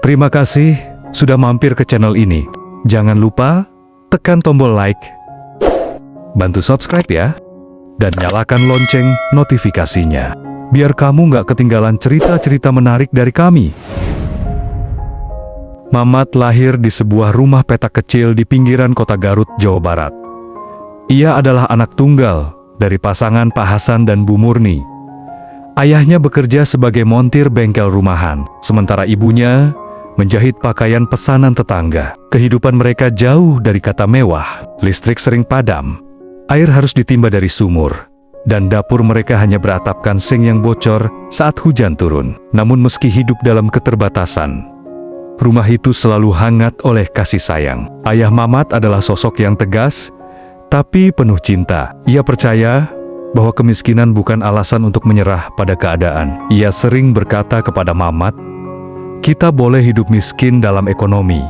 Terima kasih sudah mampir ke channel ini. Jangan lupa tekan tombol like, bantu subscribe ya, dan nyalakan lonceng notifikasinya, biar kamu nggak ketinggalan cerita-cerita menarik dari kami. Mamat lahir di sebuah rumah petak kecil di pinggiran kota Garut, Jawa Barat. Ia adalah anak tunggal dari pasangan Pak Hasan dan Bu Murni. Ayahnya bekerja sebagai montir bengkel rumahan, sementara ibunya menjahit pakaian pesanan tetangga. Kehidupan mereka jauh dari kata mewah, listrik sering padam, air harus ditimba dari sumur, dan dapur mereka hanya beratapkan seng yang bocor saat hujan turun. Namun meski hidup dalam keterbatasan, rumah itu selalu hangat oleh kasih sayang. Ayah Mamat adalah sosok yang tegas, tapi penuh cinta. Ia percaya bahwa kemiskinan bukan alasan untuk menyerah pada keadaan. Ia sering berkata kepada Mamat, "Kita boleh hidup miskin dalam ekonomi,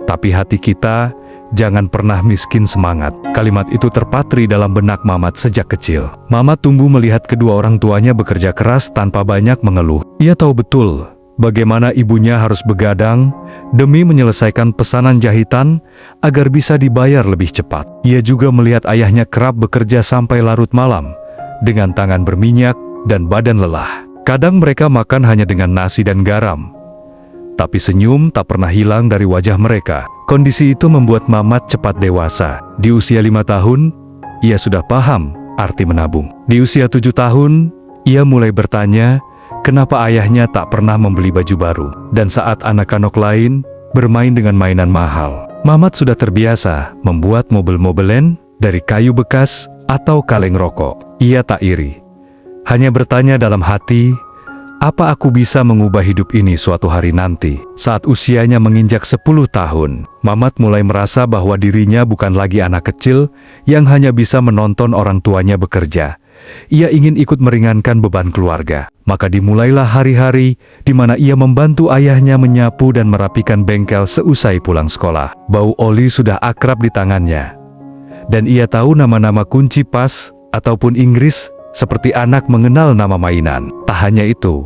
tapi hati kita jangan pernah miskin semangat." Kalimat itu terpatri dalam benak Mamat sejak kecil. Mamat tumbuh melihat kedua orang tuanya bekerja keras tanpa banyak mengeluh. Ia tahu betul bagaimana ibunya harus begadang demi menyelesaikan pesanan jahitan agar bisa dibayar lebih cepat. Ia juga melihat ayahnya kerap bekerja sampai larut malam dengan tangan berminyak dan badan lelah. Kadang mereka makan hanya dengan nasi dan garam, tapi senyum tak pernah hilang dari wajah mereka. Kondisi itu membuat Mamat cepat dewasa. Di usia 5 tahun, ia sudah paham arti menabung. Di usia 7 tahun, ia mulai bertanya kenapa ayahnya tak pernah membeli baju baru. Dan saat anak-anak lain bermain dengan mainan mahal, Mamat sudah terbiasa membuat mobil-mobilan dari kayu bekas atau kaleng rokok. Ia tak iri, hanya bertanya dalam hati, apa aku bisa mengubah hidup ini suatu hari nanti? Saat usianya menginjak 10 tahun, Mamat mulai merasa bahwa dirinya bukan lagi anak kecil yang hanya bisa menonton orang tuanya bekerja. Ia ingin ikut meringankan beban keluarga. Maka dimulailah hari-hari di mana ia membantu ayahnya menyapu dan merapikan bengkel seusai pulang sekolah. Bau oli sudah akrab di tangannya, dan ia tahu nama-nama kunci pas ataupun Inggris seperti anak mengenal nama mainan. Tak hanya itu,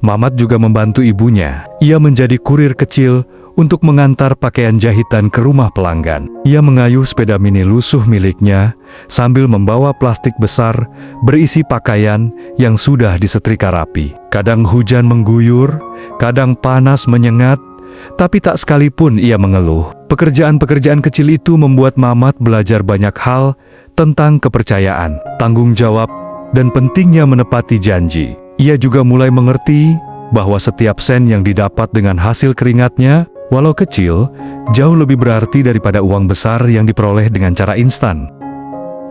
Mamat juga membantu ibunya. Ia menjadi kurir kecil untuk mengantar pakaian jahitan ke rumah pelanggan. Ia mengayuh sepeda mini lusuh miliknya sambil membawa plastik besar berisi pakaian yang sudah disetrika rapi. Kadang hujan mengguyur, kadang panas menyengat, tapi tak sekalipun ia mengeluh. Pekerjaan-pekerjaan kecil itu membuat Mamat belajar banyak hal tentang kepercayaan, tanggung jawab, dan pentingnya menepati janji. Ia juga mulai mengerti bahwa setiap sen yang didapat dengan hasil keringatnya, walau kecil, jauh lebih berarti daripada uang besar yang diperoleh dengan cara instan.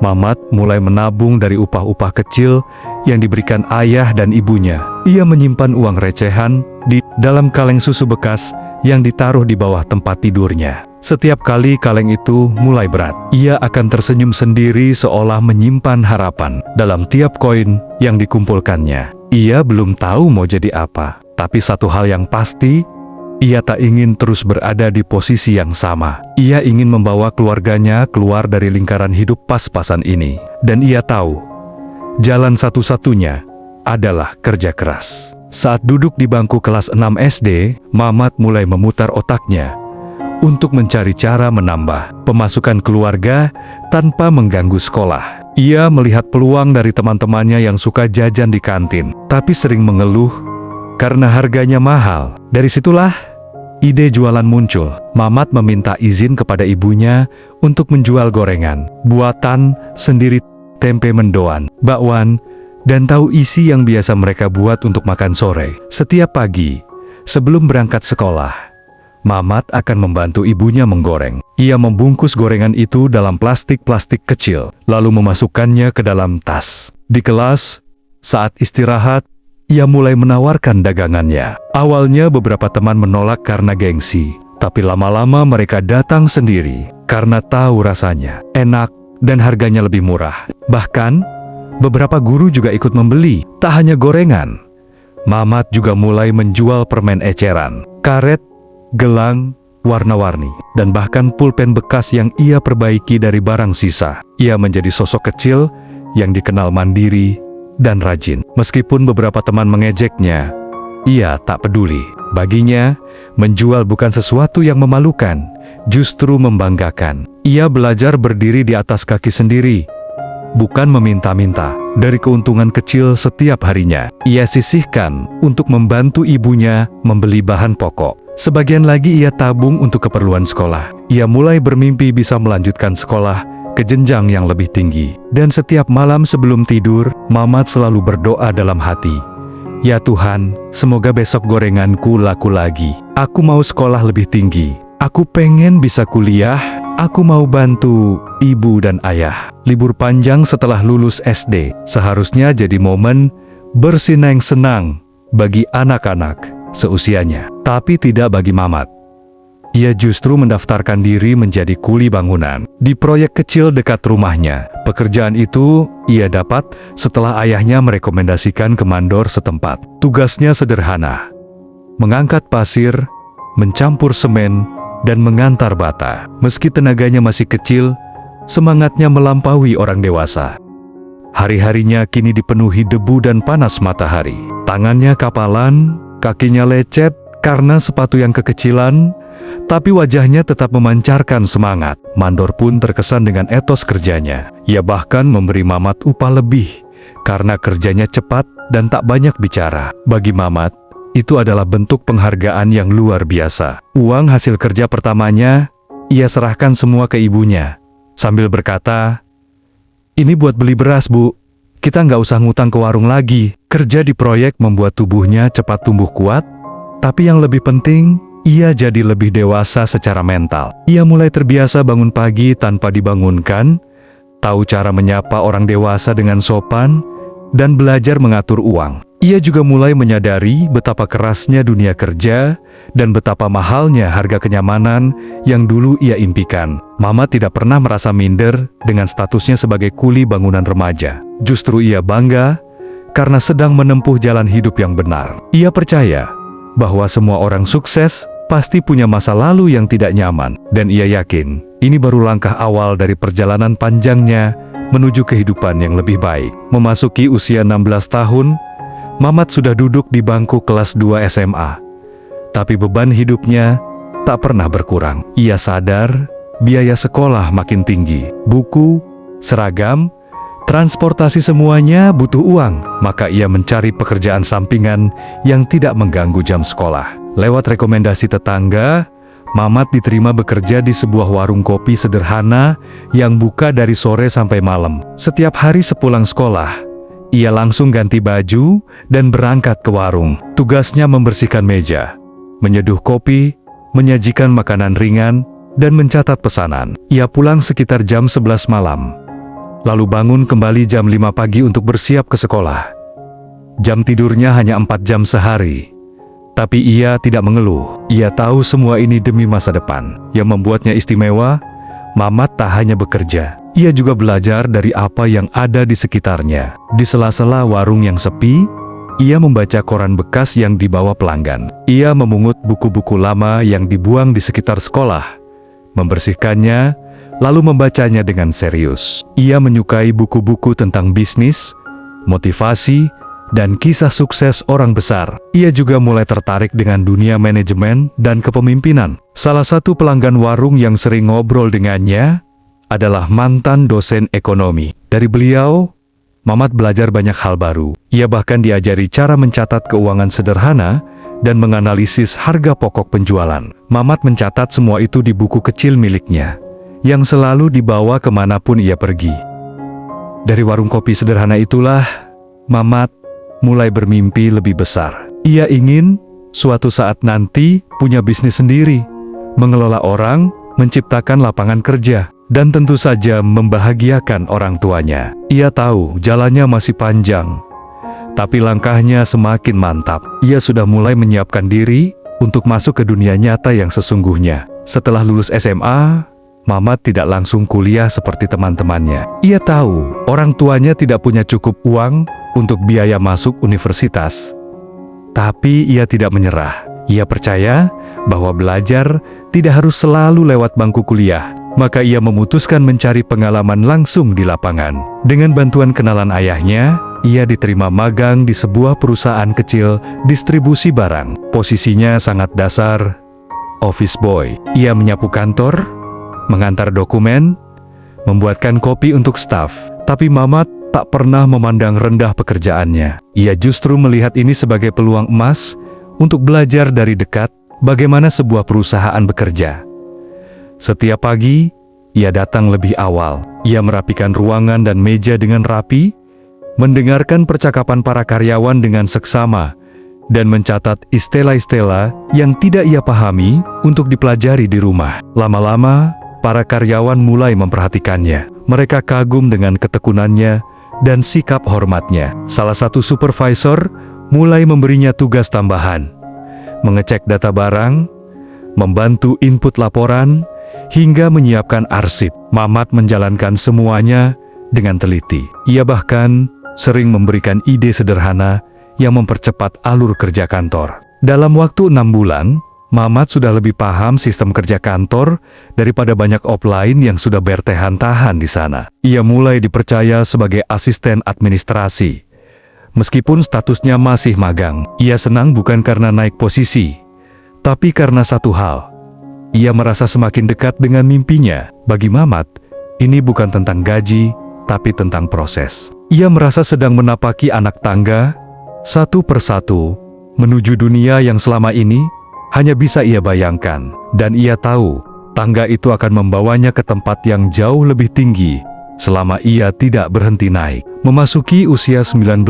Mamat mulai menabung dari upah-upah kecil yang diberikan ayah dan ibunya. Ia menyimpan uang recehan di dalam kaleng susu bekas yang ditaruh di bawah tempat tidurnya. Setiap kali kaleng itu mulai berat, ia akan tersenyum sendiri seolah menyimpan harapan dalam tiap koin yang dikumpulkannya. Ia belum tahu mau jadi apa, tapi satu hal yang pasti, ia tak ingin terus berada di posisi yang sama. Ia ingin membawa keluarganya keluar dari lingkaran hidup pas-pasan ini. Dan ia tahu, jalan satu-satunya adalah kerja keras. Saat duduk di bangku kelas 6 SD, Mamat mulai memutar otaknya untuk mencari cara menambah pemasukan keluarga tanpa mengganggu sekolah. Ia melihat peluang dari teman-temannya yang suka jajan di kantin, tapi sering mengeluh karena harganya mahal. Dari situlah ide jualan muncul. Mamat meminta izin kepada ibunya untuk menjual gorengan buatan sendiri, tempe mendoan, bakwan, dan tahu isi yang biasa mereka buat untuk makan sore. Setiap pagi, sebelum berangkat sekolah, Mamat akan membantu ibunya menggoreng. Ia membungkus gorengan itu dalam plastik-plastik kecil, lalu memasukkannya ke dalam tas. Di kelas, saat istirahat, ia mulai menawarkan dagangannya. Awalnya beberapa teman menolak karena gengsi, tapi lama-lama mereka datang sendiri karena tahu rasanya enak dan harganya lebih murah. Bahkan, beberapa guru juga ikut membeli. Tak hanya gorengan, Mamat juga mulai menjual permen eceran, karet, gelang, warna-warni, dan bahkan pulpen bekas yang ia perbaiki dari barang sisa. Ia menjadi sosok kecil yang dikenal mandiri dan rajin. Meskipun beberapa teman mengejeknya, ia tak peduli. Baginya, menjual bukan sesuatu yang memalukan, justru membanggakan. Ia belajar berdiri di atas kaki sendiri, bukan meminta-minta. Dari keuntungan kecil setiap harinya, ia sisihkan untuk membantu ibunya membeli bahan pokok. Sebagian lagi ia tabung untuk keperluan sekolah. Ia mulai bermimpi bisa melanjutkan sekolah ke jenjang yang lebih tinggi. Dan setiap malam sebelum tidur, Mamat selalu berdoa dalam hati, "Ya Tuhan, semoga besok gorenganku laku lagi. Aku mau sekolah lebih tinggi. Aku pengen bisa kuliah. Aku mau bantu ibu dan ayah." Libur panjang setelah lulus SD seharusnya jadi momen bersenang-senang bagi anak-anak seusianya. Tapi tidak bagi Mamat. Ia justru mendaftarkan diri menjadi kuli bangunan di proyek kecil dekat rumahnya. Pekerjaan itu ia dapat setelah ayahnya merekomendasikan ke mandor setempat. Tugasnya sederhana: mengangkat pasir, mencampur semen, dan mengantar bata. Meski tenaganya masih kecil, semangatnya melampaui orang dewasa. Hari-harinya kini dipenuhi debu dan panas matahari. Tangannya kapalan, kakinya lecet karena sepatu yang kekecilan, tapi wajahnya tetap memancarkan semangat. Mandor pun terkesan dengan etos kerjanya. Ia bahkan memberi Mamat upah lebih karena kerjanya cepat dan tak banyak bicara. Bagi Mamat, itu adalah bentuk penghargaan yang luar biasa. Uang hasil kerja pertamanya, ia serahkan semua ke ibunya, sambil berkata, "Ini buat beli beras, Bu. Kita nggak usah ngutang ke warung lagi." Kerja di proyek membuat tubuhnya cepat tumbuh kuat, tapi yang lebih penting, ia jadi lebih dewasa secara mental. Ia mulai terbiasa bangun pagi tanpa dibangunkan, tahu cara menyapa orang dewasa dengan sopan, dan belajar mengatur uang. Ia juga mulai menyadari betapa kerasnya dunia kerja dan betapa mahalnya harga kenyamanan yang dulu ia impikan. Mamat tidak pernah merasa minder dengan statusnya sebagai kuli bangunan remaja. Justru ia bangga karena sedang menempuh jalan hidup yang benar. Ia percaya bahwa semua orang sukses pasti punya masa lalu yang tidak nyaman, dan ia yakin ini baru langkah awal dari perjalanan panjangnya menuju kehidupan yang lebih baik. Memasuki usia 16 tahun, Mamat sudah duduk di bangku kelas 2 SMA. Tapi beban hidupnya tak pernah berkurang. Ia sadar biaya sekolah makin tinggi. Buku, seragam, transportasi semuanya butuh uang. Maka ia mencari pekerjaan sampingan yang tidak mengganggu jam sekolah. Lewat rekomendasi tetangga, Mamat diterima bekerja di sebuah warung kopi sederhana yang buka dari sore sampai malam. Setiap hari sepulang sekolah, ia langsung ganti baju dan berangkat ke warung. Tugasnya membersihkan meja, menyeduh kopi, menyajikan makanan ringan, dan mencatat pesanan. Ia pulang sekitar jam 11 malam, lalu bangun kembali jam 5 pagi untuk bersiap ke sekolah. Jam tidurnya hanya 4 jam sehari. Tapi ia tidak mengeluh. Ia tahu semua ini demi masa depan. Yang membuatnya istimewa, Mamat tak hanya bekerja. Ia juga belajar dari apa yang ada di sekitarnya. Di sela-sela warung yang sepi, ia membaca koran bekas yang dibawa pelanggan. Ia memungut buku-buku lama yang dibuang di sekitar sekolah, membersihkannya, lalu membacanya dengan serius. Ia menyukai buku-buku tentang bisnis, motivasi, dan kisah sukses orang besar. Ia juga mulai tertarik dengan dunia manajemen dan kepemimpinan. Salah satu pelanggan warung yang sering ngobrol dengannya adalah mantan dosen ekonomi. Dari beliau, Mamat belajar banyak hal baru. Ia bahkan diajari cara mencatat keuangan sederhana dan menganalisis harga pokok penjualan. Mamat mencatat semua itu di buku kecil miliknya, yang selalu dibawa kemanapun ia pergi. Dari warung kopi sederhana itulah, Mamat mulai bermimpi lebih besar. Ia ingin suatu saat nanti punya bisnis sendiri, mengelola orang, menciptakan lapangan kerja, dan tentu saja membahagiakan orang tuanya. Ia tahu jalannya masih panjang, tapi langkahnya semakin mantap. Ia sudah mulai menyiapkan diri untuk masuk ke dunia nyata yang sesungguhnya. Setelah lulus SMA, Mamat tidak langsung kuliah seperti teman-temannya. Ia tahu orang tuanya tidak punya cukup uang untuk biaya masuk universitas. Tapi ia tidak menyerah. Ia percaya bahwa belajar tidak harus selalu lewat bangku kuliah. Maka ia memutuskan mencari pengalaman langsung di lapangan. Dengan bantuan kenalan ayahnya, ia diterima magang di sebuah perusahaan kecil distribusi barang. Posisinya sangat dasar, office boy. Ia menyapu kantor, mengantar dokumen, membuatkan kopi untuk staf. Tapi Mamat tak pernah memandang rendah pekerjaannya. Ia justru melihat ini sebagai peluang emas untuk belajar dari dekat bagaimana sebuah perusahaan bekerja. Setiap pagi, ia datang lebih awal. Ia merapikan ruangan dan meja dengan rapi, mendengarkan percakapan para karyawan dengan seksama, dan mencatat istilah-istilah yang tidak ia pahami untuk dipelajari di rumah. Lama-lama, para karyawan mulai memperhatikannya. Mereka kagum dengan ketekunannya dan sikap hormatnya. Salah satu supervisor mulai memberinya tugas tambahan, mengecek data barang, membantu input laporan, hingga menyiapkan arsip. Mamat menjalankan semuanya dengan teliti. Ia bahkan sering memberikan ide sederhana yang mempercepat alur kerja kantor. Dalam waktu 6 bulan, Mamat sudah lebih paham sistem kerja kantor daripada banyak offline yang sudah bertahan-tahan di sana. Ia mulai dipercaya sebagai asisten administrasi. Meskipun statusnya masih magang, ia senang bukan karena naik posisi, tapi karena satu hal. Ia merasa semakin dekat dengan mimpinya. Bagi Mamat, ini bukan tentang gaji, tapi tentang proses. Ia merasa sedang menapaki anak tangga, satu persatu, menuju dunia yang selama ini hanya bisa ia bayangkan. Dan ia tahu, tangga itu akan membawanya ke tempat yang jauh lebih tinggi, selama ia tidak berhenti naik. Memasuki usia 19,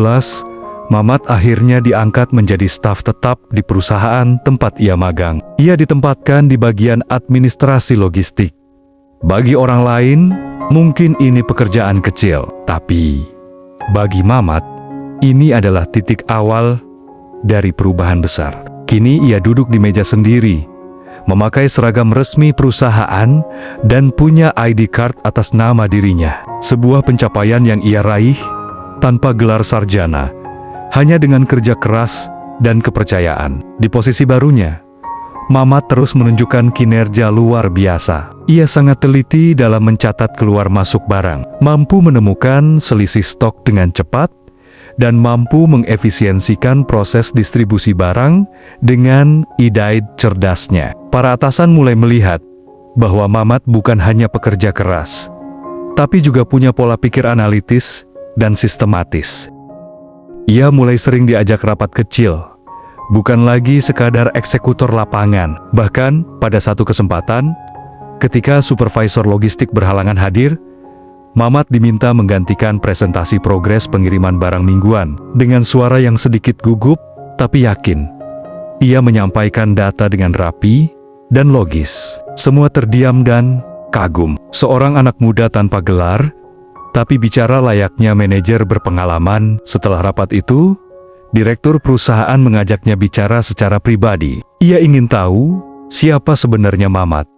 Mamat akhirnya diangkat menjadi staf tetap di perusahaan tempat ia magang. Ia ditempatkan di bagian administrasi logistik. Bagi orang lain, mungkin ini pekerjaan kecil, tapi bagi Mamat, ini adalah titik awal dari perubahan besar. Kini ia duduk di meja sendiri, memakai seragam resmi perusahaan, dan punya ID card atas nama dirinya. Sebuah pencapaian yang ia raih tanpa gelar sarjana, hanya dengan kerja keras dan kepercayaan. Di posisi barunya, Mamat terus menunjukkan kinerja luar biasa. Ia sangat teliti dalam mencatat keluar masuk barang, mampu menemukan selisih stok dengan cepat, dan mampu mengefisiensikan proses distribusi barang dengan ide cerdasnya. Para atasan mulai melihat bahwa Mamat bukan hanya pekerja keras, tapi juga punya pola pikir analitis dan sistematis. Ia mulai sering diajak rapat kecil, bukan lagi sekadar eksekutor lapangan. Bahkan pada satu kesempatan, ketika supervisor logistik berhalangan hadir, Mamat diminta menggantikan presentasi progres pengiriman barang mingguan. Dengan suara yang sedikit gugup, tapi yakin, ia menyampaikan data dengan rapi dan logis. Semua terdiam dan kagum. Seorang anak muda tanpa gelar, tapi bicara layaknya manajer berpengalaman. Setelah rapat itu, direktur perusahaan mengajaknya bicara secara pribadi. Ia ingin tahu siapa sebenarnya Mamat.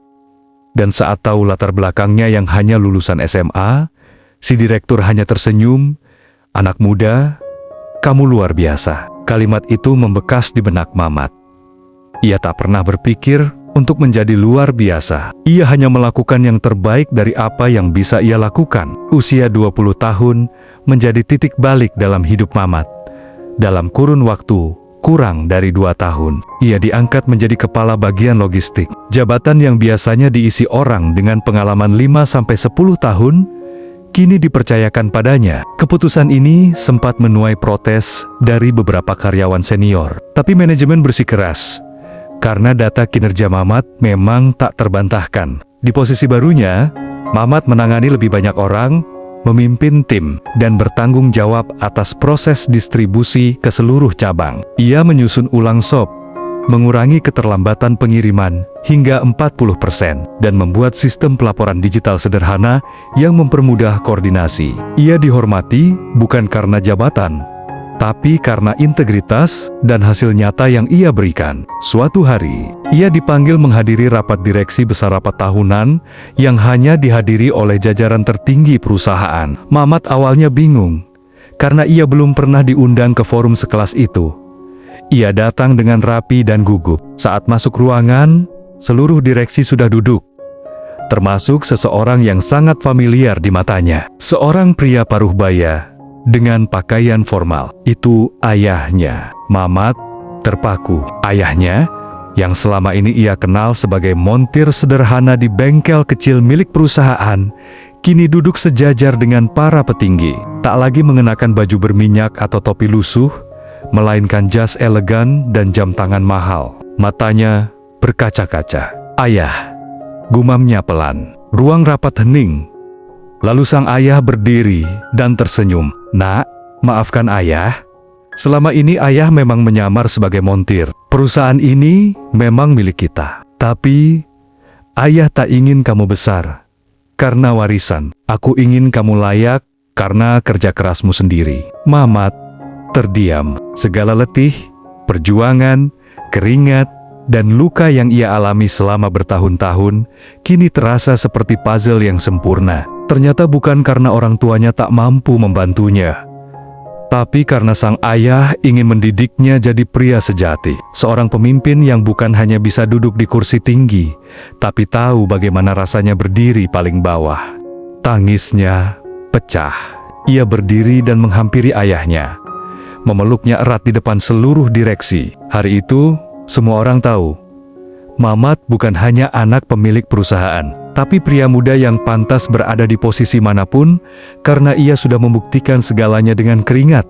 Dan saat tahu latar belakangnya yang hanya lulusan SMA, si direktur hanya tersenyum. "Anak muda, kamu luar biasa." Kalimat itu membekas di benak Mamat. Ia tak pernah berpikir untuk menjadi luar biasa. Ia hanya melakukan yang terbaik dari apa yang bisa ia lakukan. Usia 20 tahun menjadi titik balik dalam hidup Mamat. Dalam kurun waktu kurang dari 2 tahun, ia diangkat menjadi kepala bagian logistik. Jabatan yang biasanya diisi orang dengan pengalaman 5-10 tahun, kini dipercayakan padanya. Keputusan ini sempat menuai protes dari beberapa karyawan senior. Tapi manajemen bersikeras, karena data kinerja Mamat memang tak terbantahkan. Di posisi barunya, Mamat menangani lebih banyak orang, memimpin tim, dan bertanggung jawab atas proses distribusi ke seluruh cabang. Ia menyusun ulang SOP, mengurangi keterlambatan pengiriman hingga 40%, dan membuat sistem pelaporan digital sederhana yang mempermudah koordinasi. Ia dihormati bukan karena jabatan, tapi karena integritas dan hasil nyata yang ia berikan. Suatu hari, ia dipanggil menghadiri rapat direksi besar rapat tahunan yang hanya dihadiri oleh jajaran tertinggi perusahaan. Mamat awalnya bingung, karena ia belum pernah diundang ke forum sekelas itu. Ia datang dengan rapi dan gugup. Saat masuk ruangan, seluruh direksi sudah duduk, termasuk seseorang yang sangat familiar di matanya. Seorang pria paruh baya dengan pakaian formal. Itu ayahnya. Mamat terpaku. Ayahnya, yang selama ini ia kenal sebagai montir sederhana di bengkel kecil milik perusahaan, kini duduk sejajar dengan para petinggi. Tak lagi mengenakan baju berminyak atau topi lusuh, melainkan jas elegan dan jam tangan mahal. Matanya berkaca-kaca. "Ayah," gumamnya pelan. Ruang rapat hening. Lalu sang ayah berdiri dan tersenyum. "Nak, maafkan ayah. Selama ini ayah memang menyamar sebagai montir. Perusahaan ini memang milik kita. Tapi, ayah tak ingin kamu besar karena warisan. Aku ingin kamu layak karena kerja kerasmu sendiri." Mamat terdiam. Segala letih, perjuangan, keringat, dan luka yang ia alami selama bertahun-tahun, kini terasa seperti puzzle yang sempurna. Ternyata bukan karena orang tuanya tak mampu membantunya, tapi karena sang ayah ingin mendidiknya jadi pria sejati. Seorang pemimpin yang bukan hanya bisa duduk di kursi tinggi, tapi tahu bagaimana rasanya berdiri paling bawah. Tangisnya pecah. Ia berdiri dan menghampiri ayahnya, memeluknya erat di depan seluruh direksi. Hari itu, semua orang tahu, Mamat bukan hanya anak pemilik perusahaan, tapi pria muda yang pantas berada di posisi manapun, karena ia sudah membuktikan segalanya dengan keringat,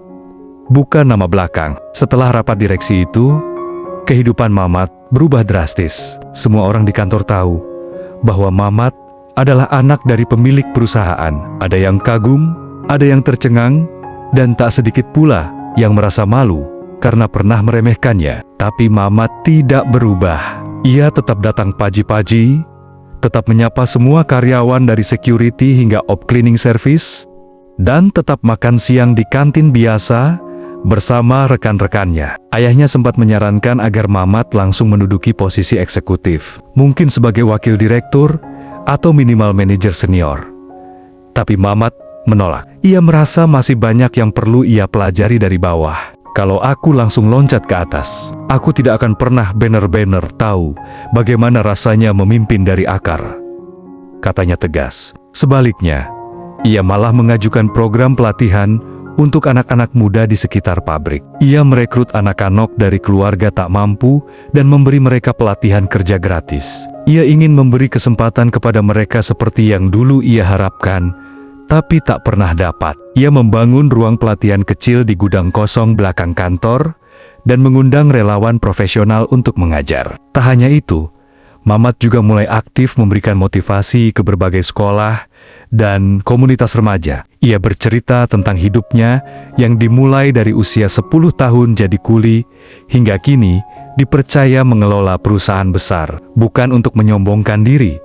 bukan nama belakang. Setelah rapat direksi itu, kehidupan Mamat berubah drastis. Semua orang di kantor tahu bahwa Mamat adalah anak dari pemilik perusahaan. Ada yang kagum, ada yang tercengang, dan tak sedikit pula yang merasa malu karena pernah meremehkannya. Tapi Mamat tidak berubah. Ia tetap datang pagi-pagi, tetap menyapa semua karyawan dari security hingga op cleaning service, dan tetap makan siang di kantin biasa bersama rekan-rekannya. Ayahnya sempat menyarankan agar Mamat langsung menduduki posisi eksekutif, mungkin sebagai wakil direktur atau minimal manajer senior. Tapi Mamat menolak. Ia merasa masih banyak yang perlu ia pelajari dari bawah. "Kalau aku langsung loncat ke atas, aku tidak akan pernah benar-benar tahu bagaimana rasanya memimpin dari akar," katanya tegas. Sebaliknya, ia malah mengajukan program pelatihan untuk anak-anak muda di sekitar pabrik. Ia merekrut anak-anak dari keluarga tak mampu dan memberi mereka pelatihan kerja gratis. Ia ingin memberi kesempatan kepada mereka seperti yang dulu ia harapkan, tapi tak pernah dapat. Ia membangun ruang pelatihan kecil di gudang kosong belakang kantor dan mengundang relawan profesional untuk mengajar. Tak hanya itu, Mamat juga mulai aktif memberikan motivasi ke berbagai sekolah dan komunitas remaja. Ia bercerita tentang hidupnya yang dimulai dari usia 10 tahun jadi kuli, hingga kini dipercaya mengelola perusahaan besar. Bukan untuk menyombongkan diri,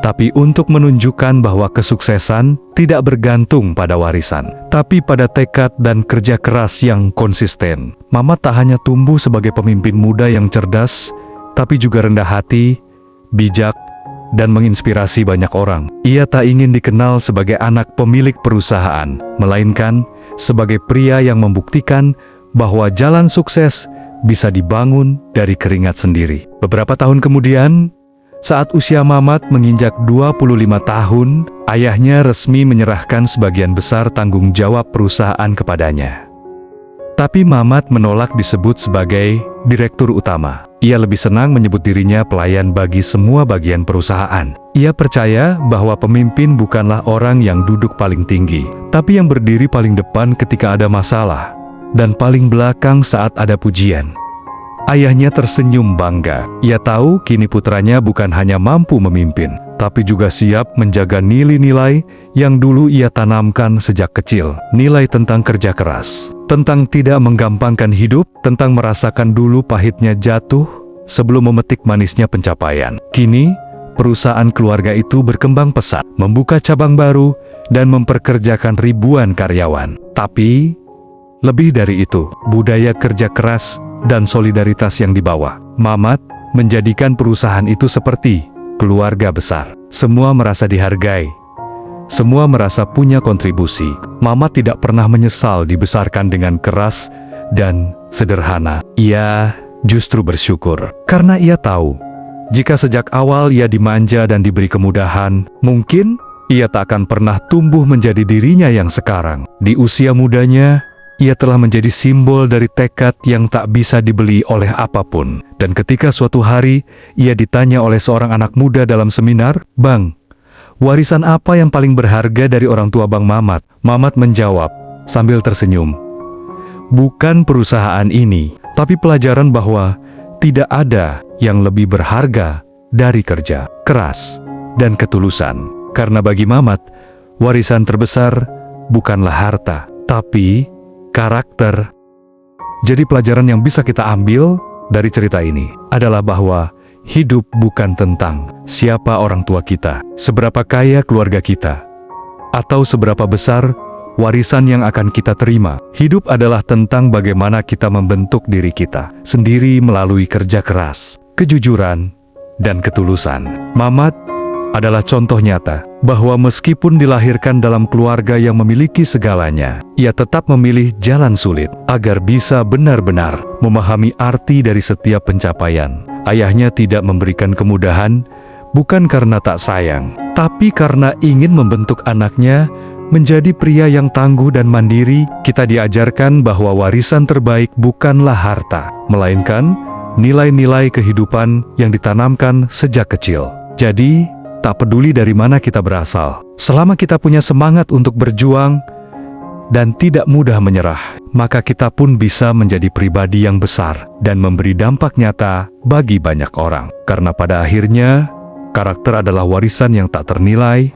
tapi untuk menunjukkan bahwa kesuksesan tidak bergantung pada warisan, tapi pada tekad dan kerja keras yang konsisten. Mamat tak hanya tumbuh sebagai pemimpin muda yang cerdas, tapi juga rendah hati, bijak, dan menginspirasi banyak orang. Ia tak ingin dikenal sebagai anak pemilik perusahaan, melainkan sebagai pria yang membuktikan bahwa jalan sukses bisa dibangun dari keringat sendiri. Beberapa tahun kemudian, saat usia Mamat menginjak 25 tahun, ayahnya resmi menyerahkan sebagian besar tanggung jawab perusahaan kepadanya. Tapi Mamat menolak disebut sebagai direktur utama. Ia lebih senang menyebut dirinya pelayan bagi semua bagian perusahaan. Ia percaya bahwa pemimpin bukanlah orang yang duduk paling tinggi, tapi yang berdiri paling depan ketika ada masalah, dan paling belakang saat ada pujian. Ayahnya tersenyum bangga. Ia tahu kini putranya bukan hanya mampu memimpin, tapi juga siap menjaga nilai-nilai yang dulu ia tanamkan sejak kecil. Nilai tentang kerja keras, tentang tidak menggampangkan hidup, tentang merasakan dulu pahitnya jatuh sebelum memetik manisnya pencapaian. Kini, perusahaan keluarga itu berkembang pesat, membuka cabang baru, dan memperkerjakan ribuan karyawan. Tapi, lebih dari itu, budaya kerja keras dan solidaritas yang dibawa Mamat menjadikan perusahaan itu seperti keluarga besar. Semua merasa dihargai, semua merasa punya kontribusi. Mamat tidak pernah menyesal dibesarkan dengan keras dan sederhana. Ia justru bersyukur karena ia tahu jika sejak awal ia dimanja dan diberi kemudahan, mungkin ia tak akan pernah tumbuh menjadi dirinya yang sekarang. Di usia mudanya, ia telah menjadi simbol dari tekad yang tak bisa dibeli oleh apapun. Dan ketika suatu hari ia ditanya oleh seorang anak muda dalam seminar, "Bang, warisan apa yang paling berharga dari orang tua Bang Mamat?" Mamat menjawab sambil tersenyum, "Bukan perusahaan ini, tapi pelajaran bahwa tidak ada yang lebih berharga dari kerja keras dan ketulusan." Karena bagi Mamat, warisan terbesar bukanlah harta, tapi karakter. Jadi pelajaran yang bisa kita ambil dari cerita ini adalah bahwa hidup bukan tentang siapa orang tua kita, seberapa kaya keluarga kita, atau seberapa besar warisan yang akan kita terima. Hidup adalah tentang bagaimana kita membentuk diri kita sendiri melalui kerja keras, kejujuran, dan ketulusan. Mamat adalah contoh nyata bahwa meskipun dilahirkan dalam keluarga yang memiliki segalanya, ia tetap memilih jalan sulit agar bisa benar-benar memahami arti dari setiap pencapaian. Ayahnya tidak memberikan kemudahan, bukan karena tak sayang, tapi karena ingin membentuk anaknya menjadi pria yang tangguh dan mandiri. Kita diajarkan bahwa warisan terbaik bukanlah harta, melainkan nilai-nilai kehidupan yang ditanamkan sejak kecil. Jadi, tak peduli dari mana kita berasal, selama kita punya semangat untuk berjuang dan tidak mudah menyerah, maka kita pun bisa menjadi pribadi yang besar dan memberi dampak nyata bagi banyak orang. Karena pada akhirnya, karakter adalah warisan yang tak ternilai,